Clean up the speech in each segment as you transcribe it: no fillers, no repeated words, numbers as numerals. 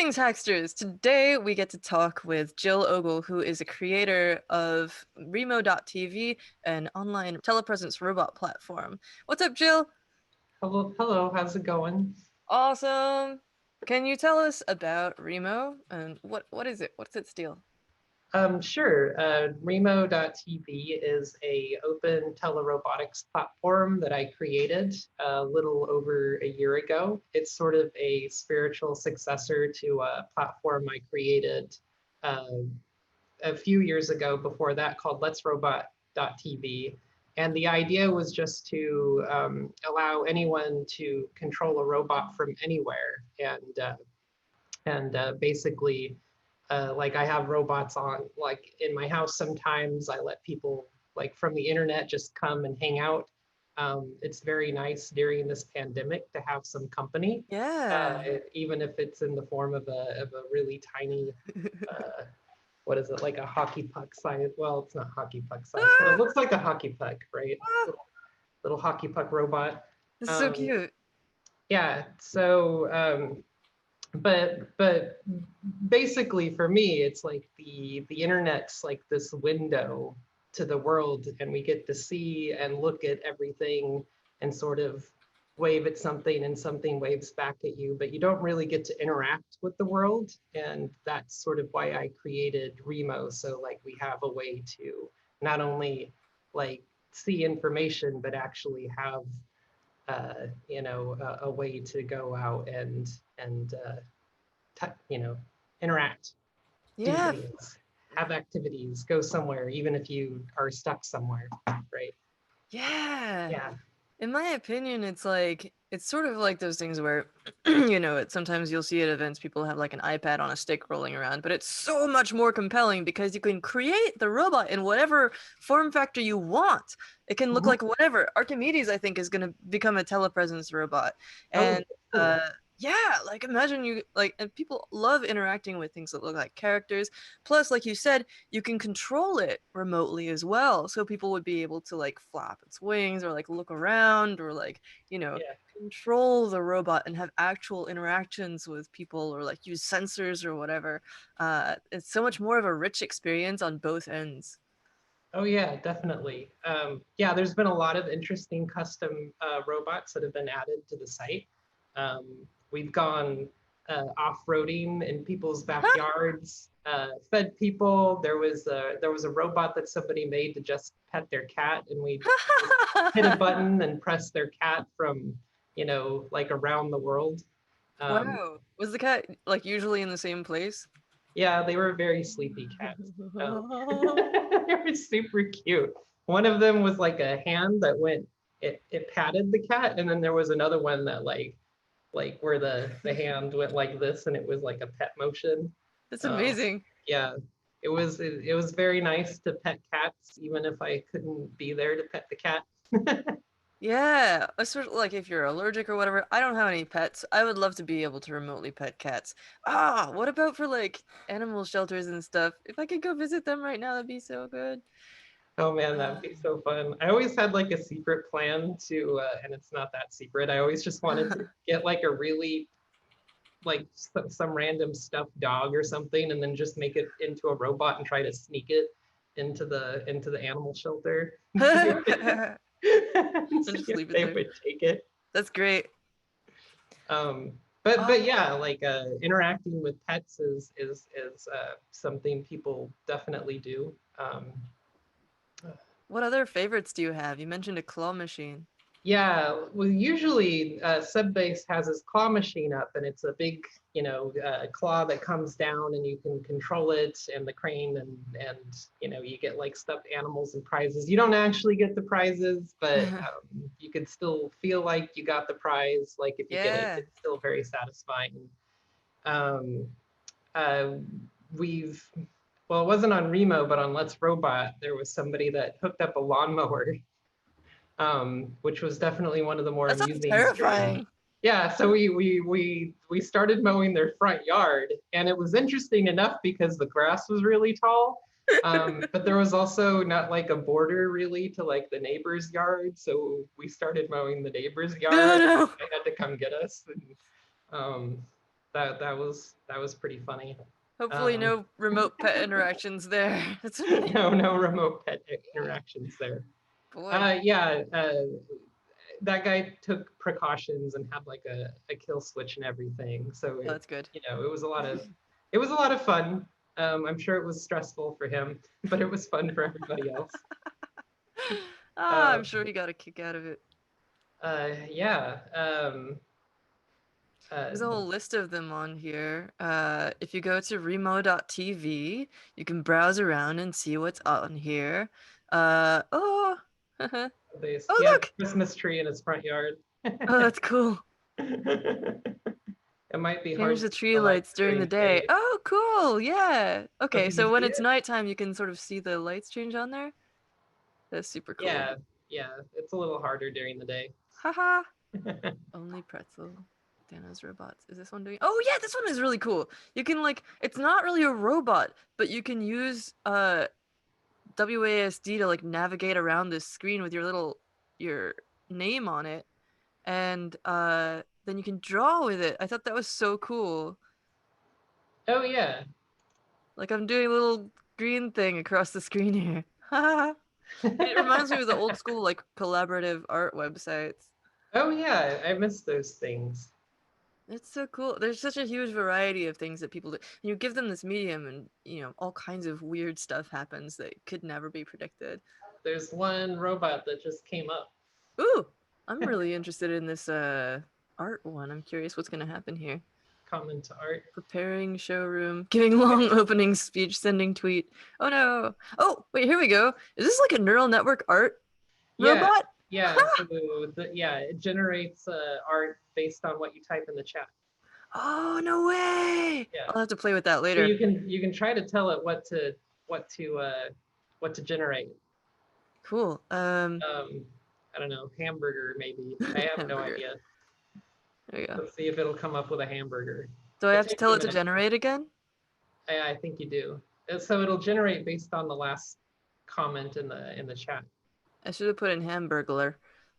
Greetings, Hacksters! Today we get to talk with Jill Ogle, who is a creator of Remo.tv, an online telepresence robot platform. What's up, Jill? Hello, hello, how's it going? Awesome! Can you tell us about Remo and what is it? What's its deal? Sure. Remo.tv is a open telerobotics platform that I created a little over a year ago. It's sort of a spiritual successor to a platform I created uh, a few years ago before that called Let's Robot.tv. And the idea was just to allow anyone to control a robot from anywhere and basically like I have robots on like in my house. Sometimes I let people like from the internet just come and hang out. It's very nice during this pandemic to have some company, Yeah. even if it's in the form of a really tiny uh, what is it, like a hockey puck size? Well, it's not hockey puck size, but it Ah, looks like a hockey puck, right? ah, Little hockey puck robot. this is so um, cute. yeah, so but basically for me it's like the internet's like this window to the world, and we get to see and look at everything and sort of wave at something and something waves back at you, but you don't really get to interact with the world. And that's sort of why I created Remo, so like we have a way to not only like see information but actually have a way to go out and interact, do Yeah, things, have activities, go somewhere, even if you are stuck somewhere, right? yeah. Yeah. In my opinion, it's sort of like those things where sometimes you'll see at events people have like an iPad on a stick rolling around, but it's so much more compelling because you can create the robot in whatever form factor you want. It can look Mhm. like whatever. Archimedes, I think, is going to become a telepresence robot. Oh, And cool. yeah, like imagine you like and people love interacting with things that look like characters. Plus, like you said, you can control it remotely as well. So people would be able to like flap its wings or like look around or like, you know, Yeah. control the robot and have actual interactions with people or like use sensors or whatever. It's so much more of a rich experience on both ends. Oh yeah, definitely. Yeah, there's been a lot of interesting custom robots that have been added to the site. Um, we've gone off-roading in people's backyards, fed people. There was a robot that somebody made to just pet their cat, and we just hit a button and press their cat from, like around the world. Um, Wow. Was the cat like usually in the same place? yeah, they were very sleepy cats. They were super cute. One of them was like a hand that went, it patted the cat, and then there was another one that like where the hand went like this, and it was like a pet motion. That's Um, amazing. yeah, it was very nice to pet cats, even if I couldn't be there to pet the cat. Yeah, especially like if you're allergic or whatever. I don't have any pets. I would love to be able to remotely pet cats. Ah, what about for like animal shelters and stuff? If I could go visit them right now, that'd be so good. Oh man, that'd Uh, be so fun. I always had like a secret plan to, and it's not that secret. I always just wanted to get like a really like some random stuffed dog or something, and then just make it into a robot and try to sneak it into the animal shelter and see and just if leave it they there. would take it. That's great. Um, but Oh, yeah, like interacting with pets is something people definitely do. what other favorites do you have? You mentioned a claw machine. Yeah, well, usually Subbase has this claw machine up, and it's a big, claw that comes down, and you can control it, and the crane, and you get like stuffed animals and prizes. You don't actually get the prizes, but you can still feel like you got the prize. Like if you get it, Yeah. it's still very satisfying. Um, uh, we've Well, it wasn't on Remo, but on Let's Robot, there was somebody that hooked up a lawnmower, which was definitely one of the more That sounds amusing stories. terrifying. Yeah, so we started mowing their front yard, and it was interesting enough because the grass was really tall, but there was also not like a border really to like the neighbor's yard, so we started mowing the neighbor's No, yard. no. They had to come get us. And, um, that was pretty funny. Hopefully Um, no remote pet interactions there. That's no remote pet interactions there. boy. Yeah, that guy took precautions and had like a kill switch and everything. So Oh, that's good. it was a lot of fun. I'm sure it was stressful for him, but it was fun for everybody else. Ah, I'm Um, sure he got a kick out of it. yeah. There's a whole list of them on here. If you go to remo.tv, you can browse around and see what's on here. Oh, oh, He has look! a Christmas tree in his front yard. Oh, that's cool. It might be Change hard the to see tree the lights lights during the during the day. day. Oh, cool. Yeah. Oh, Okay, can you so see when it's it? nighttime, you can sort of see the lights change on there. That's super cool. Yeah, yeah. It's a little harder during the day. Haha. Only pretzel. Dana's robots. Is this one doing? Oh yeah, this one is really cool. You can like, it's not really a robot, but you can use WASD to like navigate around this screen with your name on it, and then you can draw with it. I thought that was so cool. Oh yeah. Like I'm doing a little green thing across the screen here. It reminds me of the old school like collaborative art websites. Oh yeah, I miss those things. It's so cool. There's such a huge variety of things that people do. And you give them this medium and, all kinds of weird stuff happens that could never be predicted. There's one robot that just came up. Ooh, I'm really interested in this art one. I'm curious what's going to happen here. Comment to art. Preparing showroom, giving long opening speech, sending tweet. Oh no. Oh, wait, here we go. Is this like a neural network art Yeah, robot? yeah. So it generates art based on what you type in the chat. Oh, no way. Yeah. I'll have to play with that So later. you can try to tell it what to uh, what to generate. Cool. I don't know, hamburger maybe. I have no Hamburger. idea. There you go. Let's see if it'll come up with a hamburger. Do I It have to takes tell a it to minute. generate again? I think you do. So it'll generate based on the last comment in the chat. I should have put in Hamburglar.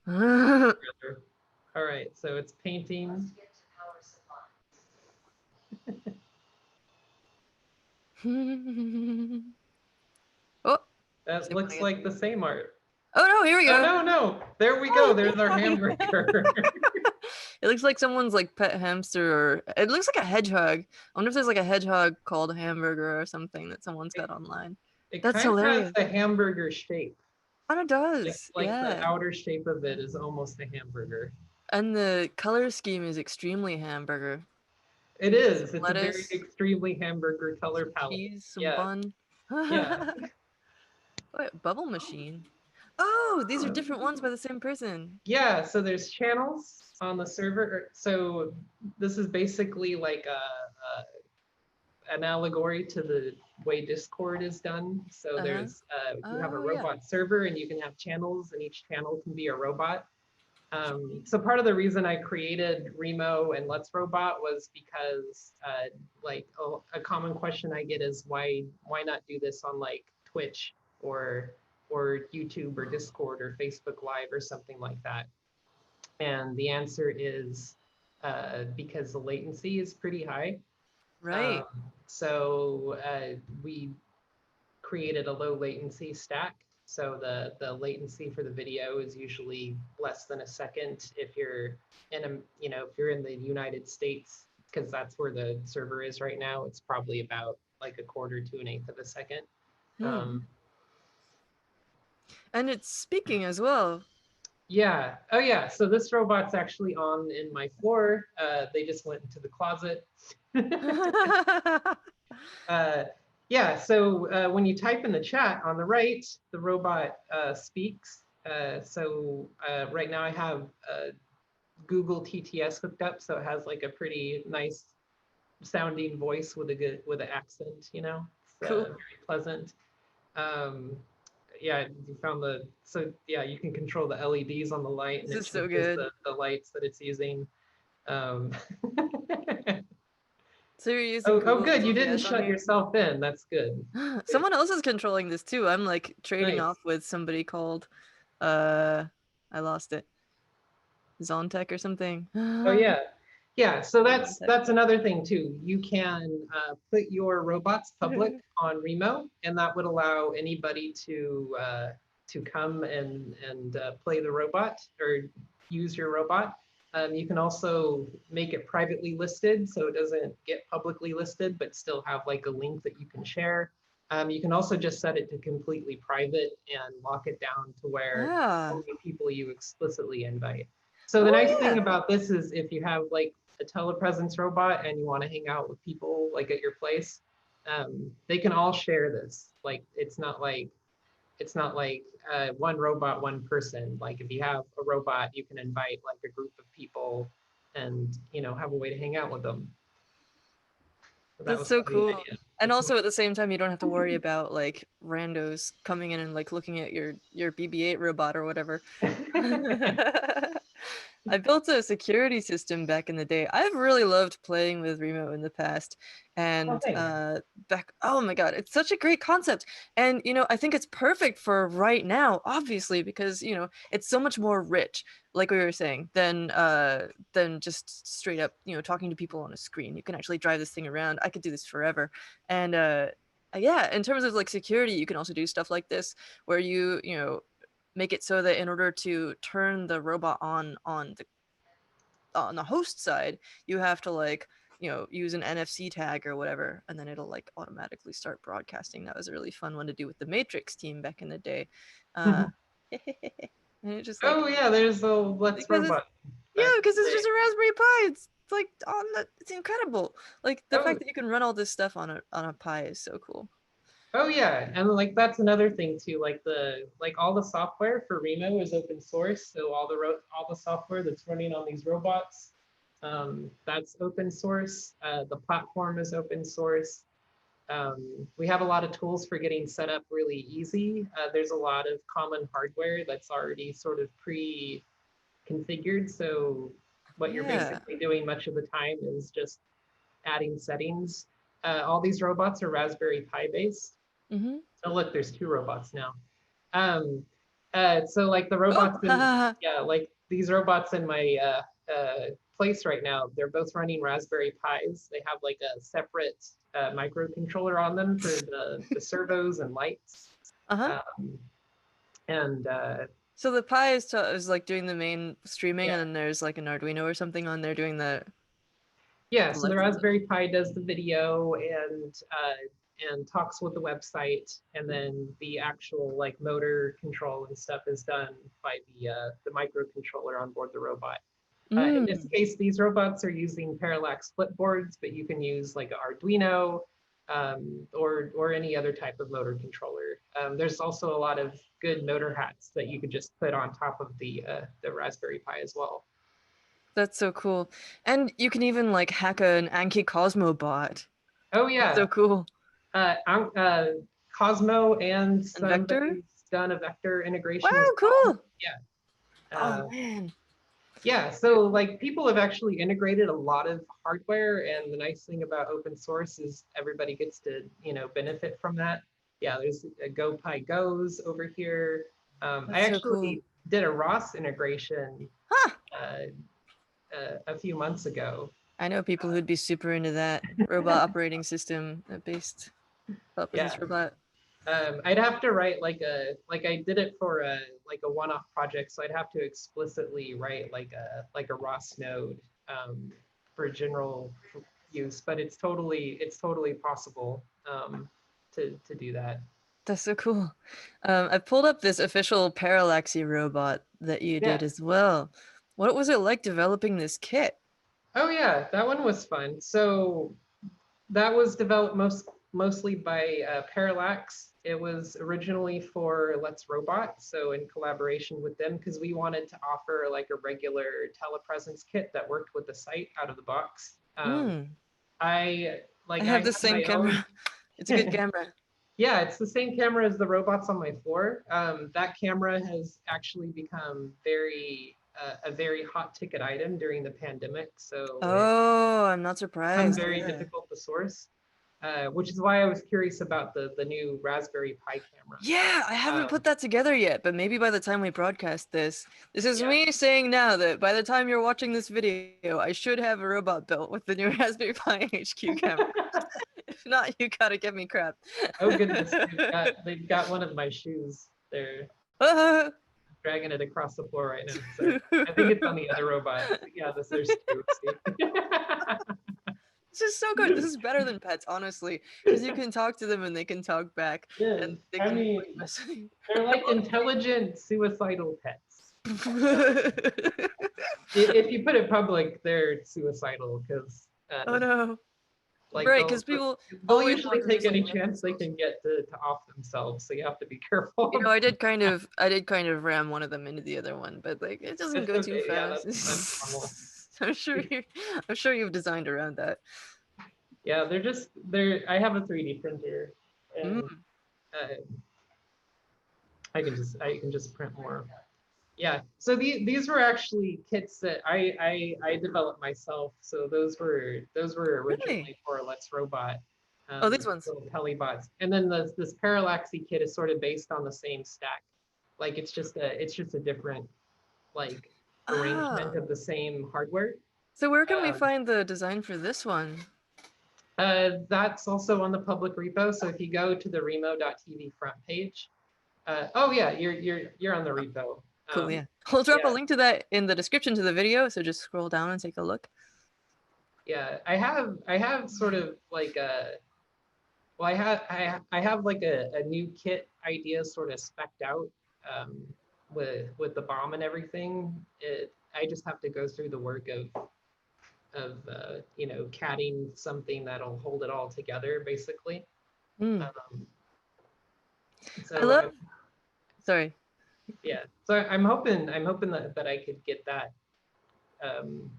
Oh, All right, so it's painting. That see if looks like the same art. oh no, here we Oh go. no, no. There we go. Oh, There's our hamburger. it looks like someone's like pet hamster, or it looks like a hedgehog. I wonder if there's like a hedgehog called Hamburger or something that someone's it, got online. it That's kind of has hilarious. the hamburger shape. Kind of does, Like the yeah. outer shape of it is almost a hamburger. And the color scheme is extremely hamburger. It Got is. some It's a very lettuce, extremely hamburger color some palette. cheese, some Yeah, bun. yeah. Wait, bubble machine. Oh, these are different ones by the same person. Yeah, so there's channels on the server. So this is basically like an allegory to the way Discord is done. So Uh-huh. you have a Oh yeah. robot server and you can have channels and each channel can be a robot. So part of the reason I created Remo and Let's Robot was because a common question I get is why not do this on like Twitch or YouTube or Discord or Facebook Live or something like that? And the answer is because the latency is pretty high. Um, Right. so we created a low latency stack. So the latency for the video is usually less than a second if you're if you're in the United States, because that's where the server is right now. It's probably about like a quarter to an eighth of a second. Hmm. Um, And it's speaking as well. yeah. Oh yeah. So this robot's actually on in my floor. They just went into the closet. Uh, yeah, so when you type in the chat on the right, the robot speaks. Right now I have Google TTS hooked up, so it has like a pretty nice sounding voice with an accent. It's Cool. very pleasant. Um, yeah, you found you can control the LEDs on the light, and This it is so changes good. the lights that it's using. Um, So you're using oh, Google good, you didn't TTS on shut here? yourself in. That's good. Someone else is controlling this too. I'm like trading Nice. off with somebody called uh I lost it. Zontech or something. Oh yeah, Yeah, so Hold on, that's another thing too. You can put your robots public type. on Remo, and that would allow anybody to come and play the robot or use your robot. You can also make it privately listed, so it doesn't get publicly listed, but still have like a link that you can share. You can also just set it to completely private and lock it down to where Ah. only people you explicitly invite. So the nice Oh thing yeah. about this is if you have like a telepresence robot and you want to hang out with people like at your place, they can all share this. Like it's not like one robot, one person. Like if you have a robot, you can invite like a group of people and have a way to hang out with them. So that That's was so kind of the cool. idea. And also at the same time, you don't have to worry about like randos coming in and like looking at your BB-8 robot or whatever. I built a security system back in the day. I've really loved playing with Remo in the past. Oh, And thanks. oh my God, it's such a great concept. And I think it's perfect for right now, obviously, because it's so much more rich, like we were saying, than just straight up, talking to people on a screen. You can actually drive this thing around. I could do this forever. And yeah, in terms of like security, you can also do stuff like this where make it so that in order to turn the robot on the host side, you have to like use an NFC tag or whatever, and then it'll like automatically start broadcasting. That was a really fun one to do with the Matrix team back in the day. Uh, and it just like Oh yeah, there's the Let's because it's Robot yeah, back in because the it's day. just a Raspberry Pi. It's like it's incredible. Like the Oh fact that you can run all this stuff on a Pi is so cool. Oh yeah, and like that's another thing too. Like all the software for Remo is open source, so all the software that's running on these robots, that's open source. The platform is open source. We have a lot of tools for getting set up really easy. There's a lot of common hardware that's already sort of pre-configured. So what you're Yeah. basically doing much of the time is just adding settings. All these robots are Raspberry Pi based. Mm-hmm. Oh, look, there's two robots now. Um, so like the Oh, robots in, haha. yeah, like these robots in my place right now, they're both running Raspberry Pis. They have like a separate microcontroller on them for the servos and lights. Uh-huh. Um, and So the Pi is like doing the main streaming, yeah, and then there's like an Arduino or something on there doing yeah. the So the lights and stuff. Raspberry Pi does the video and talks with the website, and then the actual like motor control and stuff is done by the microcontroller on board the robot. In this Mm, case, these robots are using parallax flip boards, but you can use like an Arduino or any other type of motor controller. There's also a lot of good motor hats that you could just put on top of the Raspberry Pi as well. that's so cool. And you can even like hack an Anki Cosmo bot. Oh That's so yeah, cool. uh, uh, Cosmo and And Vector? somebody's done a vector Wow, integration as well. cool. Yeah. Oh Uh, man. Yeah, so like people have actually integrated a lot of hardware, and the nice thing about open source is everybody gets to benefit from that. Yeah, there's a GoPi Goes over here. I That's so cool. actually did a ROS integration Huh. uh, a few months ago. I know people who'd be super into that robot operating system based Yeah, telepresence robot. I'd have to write like I did it for a one-off project, so I'd have to explicitly write like a ROS node for general use, but it's totally possible to do that. That's so cool. I pulled up this official Parallaxy robot that you did Yeah. as well. What was it like developing this kit? Oh yeah, that one was fun. So that was developed mostly by Parallax. It was originally for Let's Robot, so in collaboration with them, because we wanted to offer like a regular telepresence kit that worked with the site out of the box. Mm, I I I have the have same my own. camera. It's a good camera. Yeah, it's the same camera as the robots on my floor. That camera has actually become a very hot ticket item during the pandemic, so it's Oh, I'm not become surprised. very Yeah. difficult to source. which is why I was curious about the new Raspberry Pi camera. Yeah, I haven't put Um, that together yet, but maybe by the time we broadcast this is yeah. me saying now that by the time you're watching this video, I should have a robot built with the new Raspberry Pi HQ camera. If not, you gotta give me crap. Oh goodness, they've got one of my shoes. They're Ah. dragging it across the floor right now. So I think it's on the other robot. Yeah, there's two. See. This is so good. This is better than pets, honestly, because you can talk to them and they can talk back, Yes, and they I can mean like mess. they're like intelligent suicidal pets. Oh If you put it public, they're suicidal because no. like Right, because people they'll always usually want to take just like any wreck chance they themselves. can get to off themselves. So you have to be You know, careful. I did kind of ram one of them into the other one, but like it doesn't It's go too okay. Yeah, fast. that's normal. I'm sure you've designed around that. Yeah, they're. I have a 3D printer, and Mm, uh, I can just print more. Yeah. So these were actually kits that I developed myself. So those were really? originally for Let's Robot, Oh, these ones. little Telebots, and then this Parallaxy kit is sort of based on the same stack. Like it's just a different like arrangement Ah. of the same hardware. So where can we Um, find the design for this one? that's also on the public repo. So if you go to the remo.tv front page, oh yeah, you're on the repo. Cool, Um, yeah. I'll drop a yeah, link to that in the description to the video, so just scroll down and take a look. yeah. I have sort of like a well, I have like a new kit idea sort of specced out um, with the bomb and everything. I just have to go through the work of catting something that'll hold it all together, basically. Mm. Um, I so love. I'm Sorry. yeah. So I'm hoping that I could get that um,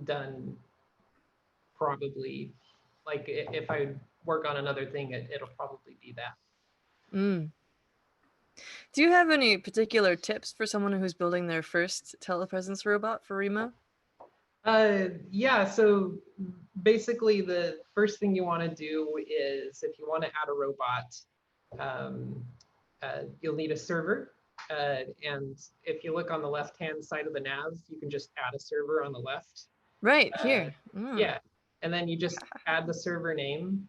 done probably like if I work on another thing, it'll probably be that. Mm. Do you have any particular tips for someone who's building their first telepresence robot for Remo? Yeah, so basically the first thing you want to do is if you want to add a robot, um, you'll need a server. And if you look on the left-hand side of the nav, you can just add a server on the left. Right Uh, here. Mm. yeah, and then you just add the server name.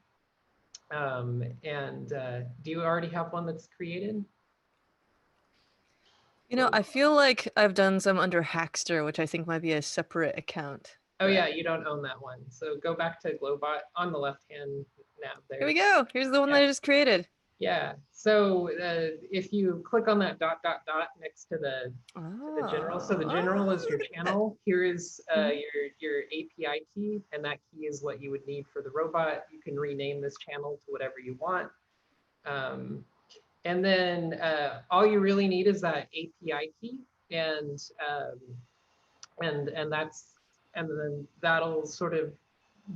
And do you already have one that's created? You know, I feel like I've done some under Hackster, which I think might be a separate account. Oh But yeah, you don't own that one. So go back to Globot on the left-hand nav here we there. go. Here's the one Yeah, that I just created. yeah. So if you click on that dot dot dot next to the general, so the general Oh, is your look at that. channel. Here is Mhm. your API key, and that key is what you would need for the robot. You can rename this channel to whatever you want. Um, and then all you really need is that API key, and um, and that's and then that'll sort of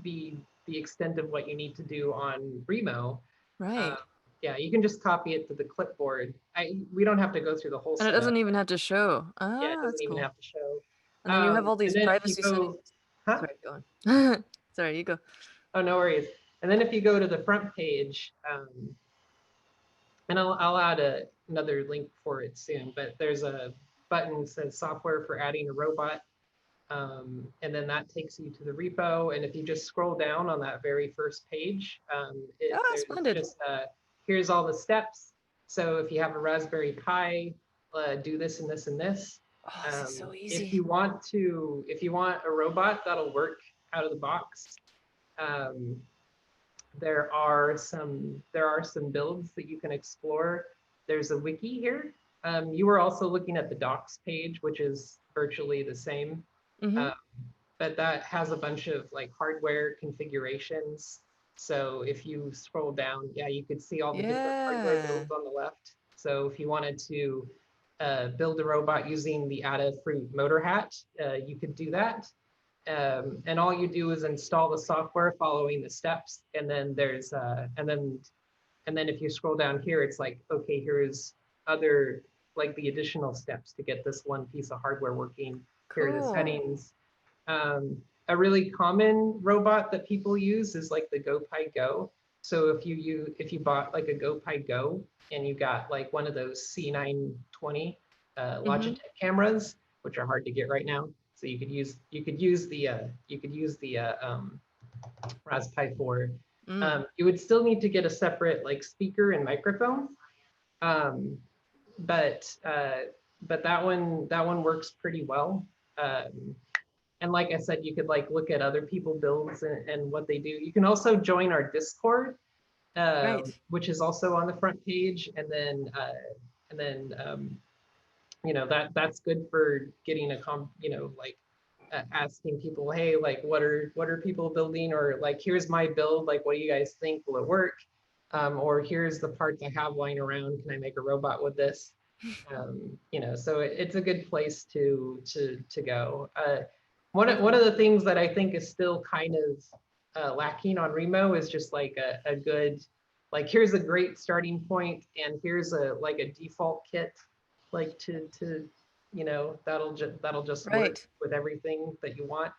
be the extent of what you need to do on Remo. Um, Right. yeah, you can just copy it to the clipboard. We don't have to go through the whole And it setup. doesn't even have to show. Yeah, it Ah, doesn't that's even cool. have to show. And then you have all And these then if you privacy settings. go, huh? Sorry, go on. Sorry, you go. Oh, no worries. And then if you go to the front page, and I'll add another link for it soon, but there's a button that says software for adding a robot. And then that takes you to the repo. And if you just scroll down on that very first page, Ah, there's splendid. just here's all the steps. So if you have a Raspberry Pi, do this and this and this. Oh, this is so If easy. you want a robot that'll work out of the box, um, there are some builds that you can explore. There's a wiki here. You were also looking at the docs page, which is virtually the same, Mm-hmm. uh, but that has a bunch of like hardware configurations. So if you scroll down, yeah, you could see all the different hardware Yeah. builds on the left. So if you wanted to build a robot using the Adafruit motor hat, you could do that. And all you do is install the software following the steps, and then and then if you scroll down here, it's like, okay, here's other like the additional steps to get this one piece of hardware working. Here are the Cool. settings. A really common robot that people use is like the GoPi Go. So if you bought like a GoPi Go and you got like one of those C920 Mm-hmm. Logitech cameras, which are hard to get right now, so you could use the Raspberry 4. Mm. You would still need to get a separate like speaker and microphone, um, but that one works pretty well. Um, and like I said, you could like look at other people builds and what they do. You can also join our Discord, Right. which is also on the front page, and then that's good for getting like asking people, hey, like what are people building, or like here's my build, like what do you guys think, will it work, or here's the parts I have lying around, can I make a robot with this? So it's a good place to go. One of Definitely. the things that I think is still kind of lacking on Remo is just like a good, like here's a great starting point, and here's a like a default kit, like that'll just work Right. with everything that you want.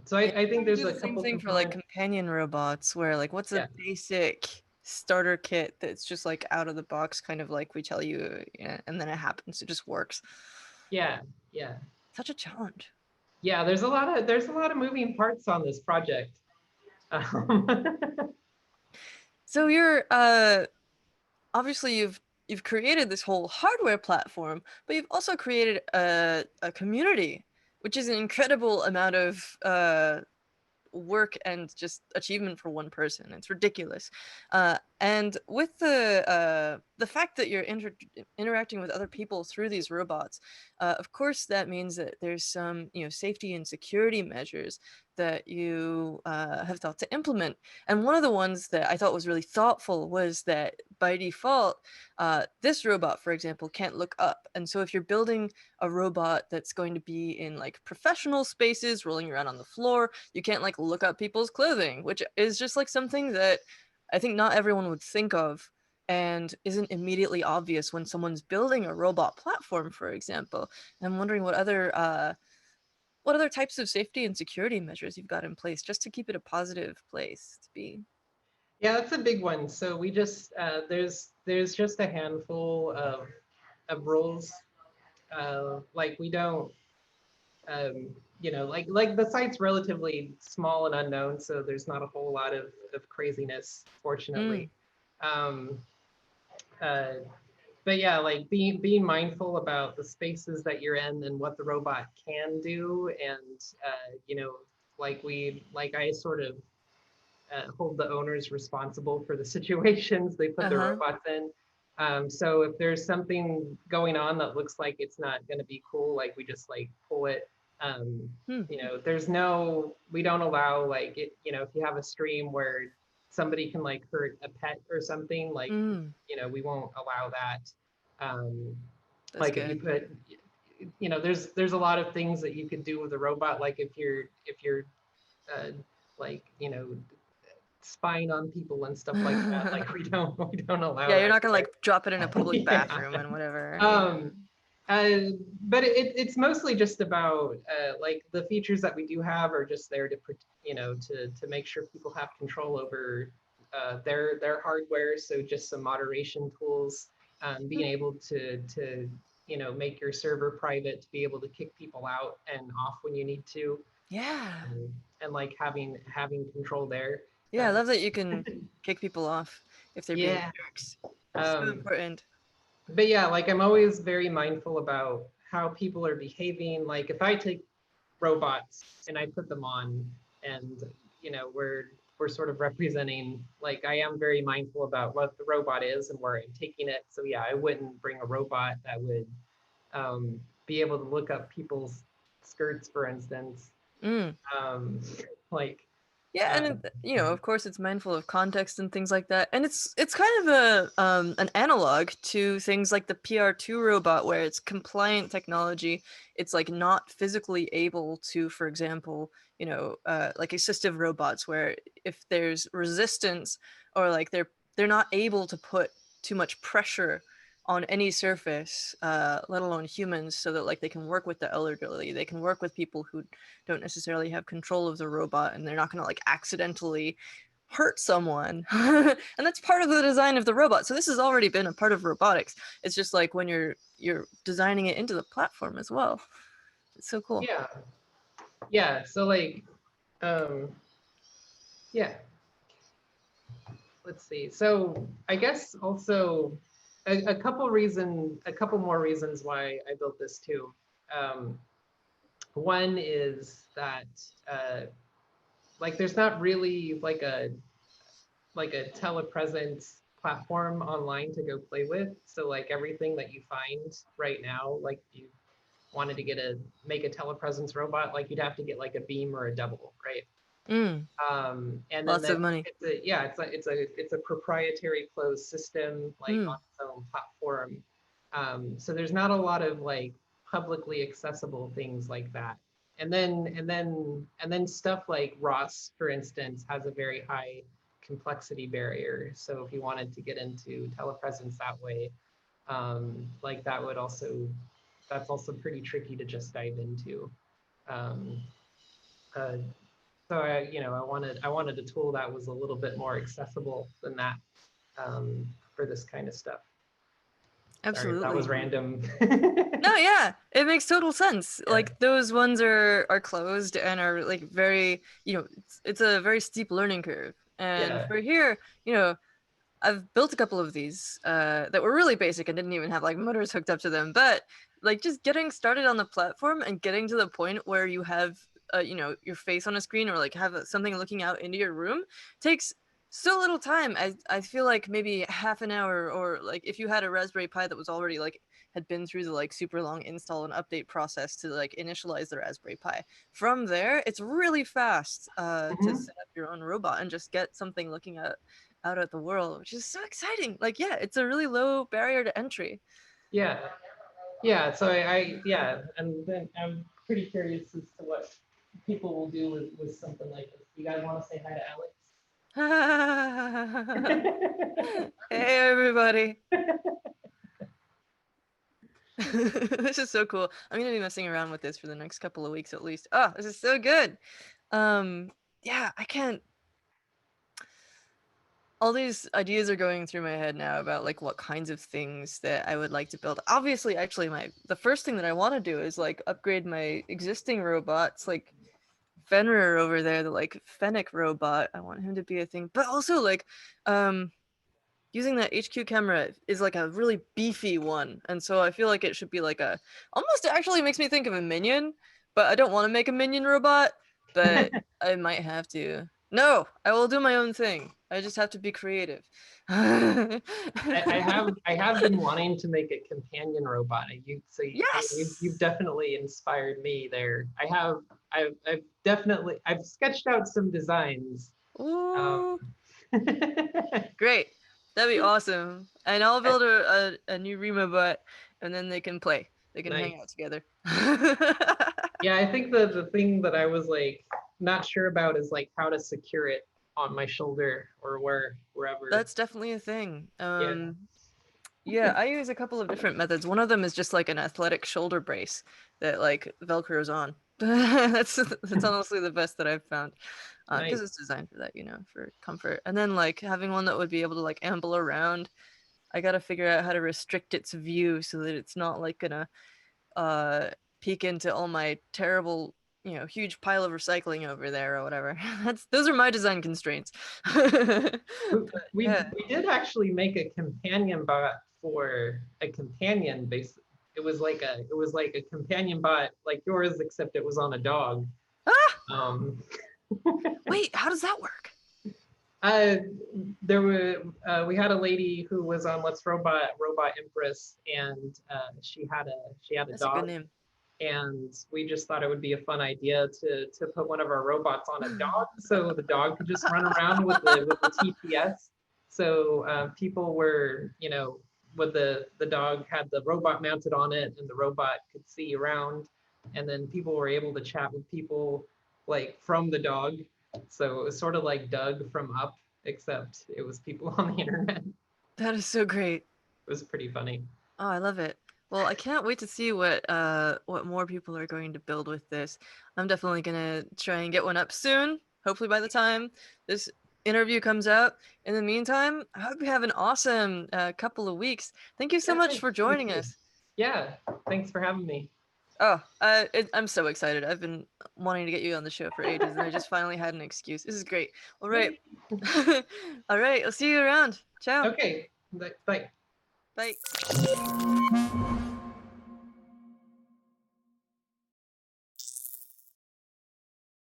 So Yeah, I think we there's do a the same couple thing for like components. companion robots, where like what's a Yeah, basic starter kit that's just like out of the box, kind of like we tell you, yeah, and then it happens. It just works. yeah, yeah, Such a challenge. yeah. There's a lot of moving parts on this project. Um, So you're obviously you've created this whole hardware platform, but you've also created a community, which is an incredible amount of work and just achievement for one person. It's ridiculous. And with the fact that you're interacting with other people through these robots, of course, that means that there's some safety and security measures that you have thought to implement. And one of the ones that I thought was really thoughtful was that by default, this robot, for example, can't look up. And so if you're building a robot that's going to be in like professional spaces, rolling around on the floor, you can't like look up people's clothing, which is just like something that I think not everyone would think of and isn't immediately obvious when someone's building a robot platform, for example. And I'm wondering what other types of safety and security measures you've got in place just to keep it a positive place to be. yeah, that's a big one. So we just there's just a handful of rules. Like we don't like the site's relatively small and unknown, so there's not a whole lot of craziness, Mm, fortunately. Um, uh, but yeah, like being mindful about the spaces that you're in and what the robot can do, and like I sort of hold the owners responsible for the situations they put their uh-huh. robots in. So if there's something going on that looks like it's not going to be cool, like we just like pull it. Um, Hmm. we don't allow like it, if you have a stream where somebody can like hurt a pet or something, like, Mm, we won't allow that. Um, that's like if you good. put, there's a lot of things that you could do with a robot. Like if you're uh, like, spying on people and stuff like that. Like we don't allow Yeah, you're that not gonna either. like drop it in a public Yeah. bathroom and whatever. Yeah. Um, uh, but it's mostly just about like the features that we do have are just there to make sure people have control over their hardware. So just some moderation tools, being able to make your server private, to be able to kick people out and off when you need to, Yeah. and like having control there. Yeah, I Um, love that you can kick people off if they're being yeah. jerks. So Um, important. but yeah, like I'm always very mindful about how people are behaving. Like if I take robots and I put them on, and we're sort of representing, like I am very mindful about what the robot is and where I'm taking it. So yeah, I wouldn't bring a robot that would be able to look up people's skirts, for instance. Mm. Um, like Yeah, uh, and of course, it's mindful of context and things like that. And it's kind of a an analog to things like the PR2 robot, where it's compliant technology. It's like not physically able to, for example, like assistive robots, where if there's resistance or like they're not able to put too much pressure on any surface, let alone humans, so that like they can work with the elderly, they can work with people who don't necessarily have control of the robot, and they're not going to like accidentally hurt someone. And that's part of the design of the robot. So this has already been a part of robotics. It's just like when you're designing it into the platform as well. It's so cool. Yeah. Yeah. So like, um, yeah, let's see. So I guess also a couple more reasons why I built this too. Um, One is that like there's not really like a telepresence platform online to go play with. So like everything that you find right now, like if you wanted to make a telepresence robot, like you'd have to get like a beam or a double, right? Mm, And then lots that of money. it's a yeah, it's a proprietary closed system like on Mm, its own platform. So there's not a lot of like publicly accessible things like that. And then stuff like ROS, for instance, has a very high complexity barrier. So if you wanted to get into telepresence that way, like that would also that's also pretty tricky to just dive into. Um, uh, so I wanted a tool that was a little bit more accessible than that for this kind of stuff. Sorry if that was absolutely. random. No, yeah, it makes total sense. Yeah. Like those ones are closed and are like very, it's a very steep learning curve. And Yeah. for here, you know, I've built a couple of these that were really basic and didn't even have like motors hooked up to them. But like just getting started on the platform and getting to the point where you have your face on a screen or like have something looking out into your room takes so little time. I feel like maybe half an hour, or like if you had a Raspberry Pi that was already like had been through the like super long install and update process to like initialize the Raspberry Pi. From there, it's really fast to Mhm. set up your own robot and just get something looking out at the world, which is so exciting. Like, yeah, it's a really low barrier to entry. Yeah. Yeah. So yeah, and then I'm pretty curious as to what people will do with something like this. You guys want to say hi to Hey, Alex? everybody. This is so cool. I'm gonna be messing around with this for the next couple of weeks at least. Oh, this is so good. Um, yeah, I can't. All these ideas are going through my head now about like what kinds of things that I would like to build. Obviously, actually, my the first thing that I want to do is like upgrade my existing robots, like Fenrir over there, the like Fennec robot. I want him to be a thing, but also like, um, using that HQ camera is like a really beefy one, and so I feel like it should be like a almost actually makes me think of a minion, but I don't want to make a minion robot, but I might have to. No, I will do my own thing. I just have to be creative. I have been wanting to make a companion robot. You've Yes. definitely inspired me there. I've definitely I've sketched out some designs. Um, Ooh, great. That'd be awesome. And I'll build a new Rima bot, and then they can play. They can hang out Nice. together. Yeah, I think the thing that I was like not sure about is like how to secure it on my shoulder or wherever. That's definitely a thing. Yeah. Yeah, I use a couple of different methods. One of them is just like an athletic shoulder brace that like Velcros on. That's honestly the best that I've found, because Nice. it's designed for that, for comfort. And then like having one that would be able to like amble around. I gotta figure out how to restrict its view so that it's not like gonna uh peek into all my terrible, huge pile of recycling over there or whatever. Those are my design constraints. But yeah. We did actually make a companion bot for a companion base. It was like a companion bot like yours, except it was on a dog. Ah, Um, wait, how does that work? uh, there were we had a lady who was on Let's Robot Empress, and she had a That's a good dog, name. and we just thought it would be a fun idea to put one of our robots on a dog, so the dog could just run around with the TPS. So people were, with the dog had the robot mounted on it, and the robot could see around, and then people were able to chat with people like from the dog. So it was sort of like Doug from Up, except it was people on the internet. It That is so great. was pretty funny. Oh, I love it. Well, I can't wait to see what more people are going to build with this. I'm definitely gonna try and get one up soon. Hopefully by the time this interview comes out. In the meantime, I hope you have an awesome couple of weeks. Thank you so Yeah, much for thanks. You joining too. us. Yeah, thanks for having me. Oh, I'm so excited. I've been wanting to get you on the show for ages, and I just finally had an excuse. This is great. All right. Yay. All right. I'll see you around. Ciao. Okay, bye. Bye.